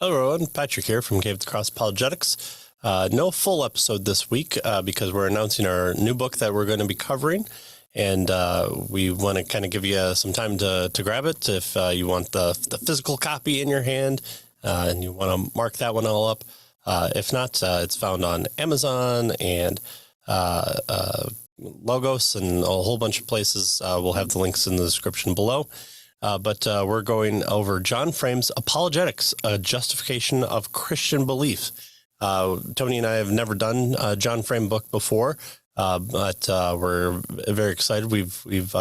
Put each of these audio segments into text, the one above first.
Hello, everyone. Patrick here from Cave to Cross Apologetics. No full episode this week because we're announcing our new book that we're going to be covering, and we want to kind of give you some time to grab it if you want the physical copy in your hand and you want to mark that one all up. If not, it's found on Amazon and Logos and a whole bunch of places. We'll have the links in the description below. But we're going over John Frame's Apologetics, a justification of Christian belief. Tony and I have never done a John Frame book before, but we're very excited. We've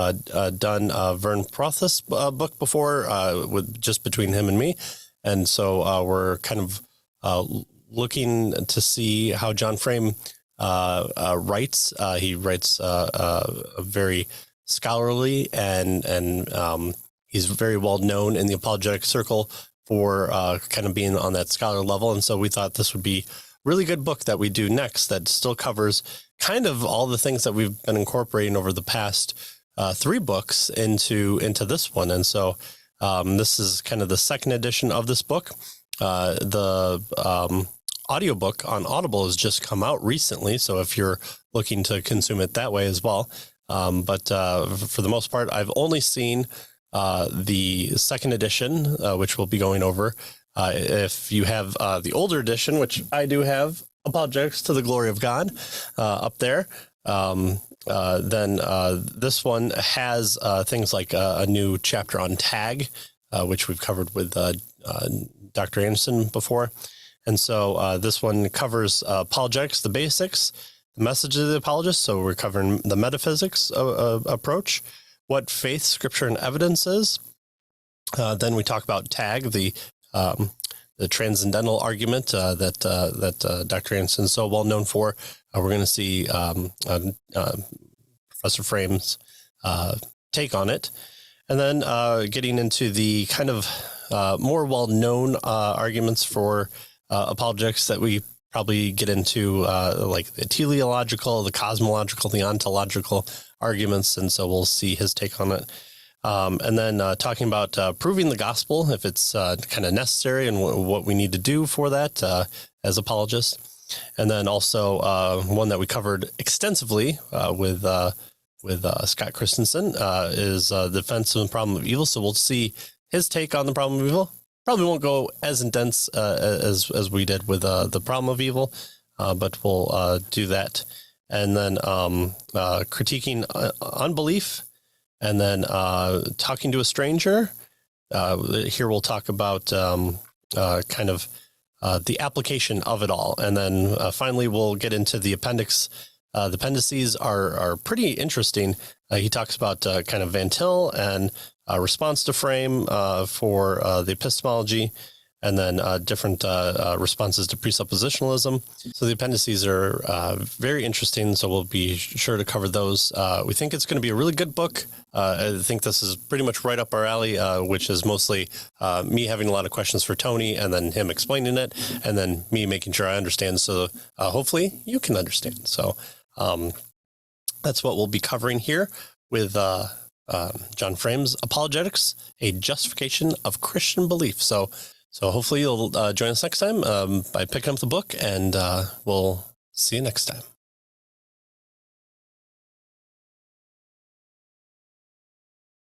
done Vern Proth's book before, with just between him and me, and so we're kind of looking to see how John Frame writes. He writes very scholarly and he's very well known in the apologetic circle for kind of being on that scholar level. And so we thought this would be a really good book that we do next that still covers kind of all the things that we've been incorporating over the past 3 books into this one. And so this is kind of the second edition of this book. The audiobook on Audible has just come out recently. So if you're looking to consume it that way as well. But for the most part, I've only seen the second edition, which we'll be going over. If you have the older edition, which I do have, Apologetics to the Glory of God, up there, then this one has things like a new chapter on tag, which we've covered with Dr. Anderson before. And so this one covers apologetics, the basics, the message of the apologist. So we're covering the metaphysics approach, what faith, scripture, and evidence is. Then we talk about tag, the transcendental argument that Dr. Anderson is so well known for. We're going to see Professor Frame's take on it. And then getting into the kind of more well-known arguments for apologetics that we probably get into, like the teleological, the cosmological, the ontological arguments. And so we'll see his take on it. And then talking about proving the gospel, if it's kind of necessary and what we need to do for that as apologists. And then also one that we covered extensively with Scott Christensen is the defense of the problem of evil. So we'll see his take on the problem of evil. Probably won't go as intense as we did with the problem of evil, but we'll do that. And then critiquing unbelief, and then talking to a stranger. Here we'll talk about kind of the application of it all. And then finally, we'll get into the appendix. The appendices are pretty interesting. He talks about kind of Van Til and response to Frame for the epistemology, and then different responses to presuppositionalism. So the appendices are very interesting, so we'll be sure to cover those. We think it's going to be a really good book. I think this is pretty much right up our alley, which is mostly me having a lot of questions for Tony and then him explaining it, and then me making sure I understand, so hopefully you can understand. So that's what we'll be covering here with John Frame's Apologetics, a justification of Christian belief. So hopefully you'll join us next time by picking up the book, and we'll see you next time.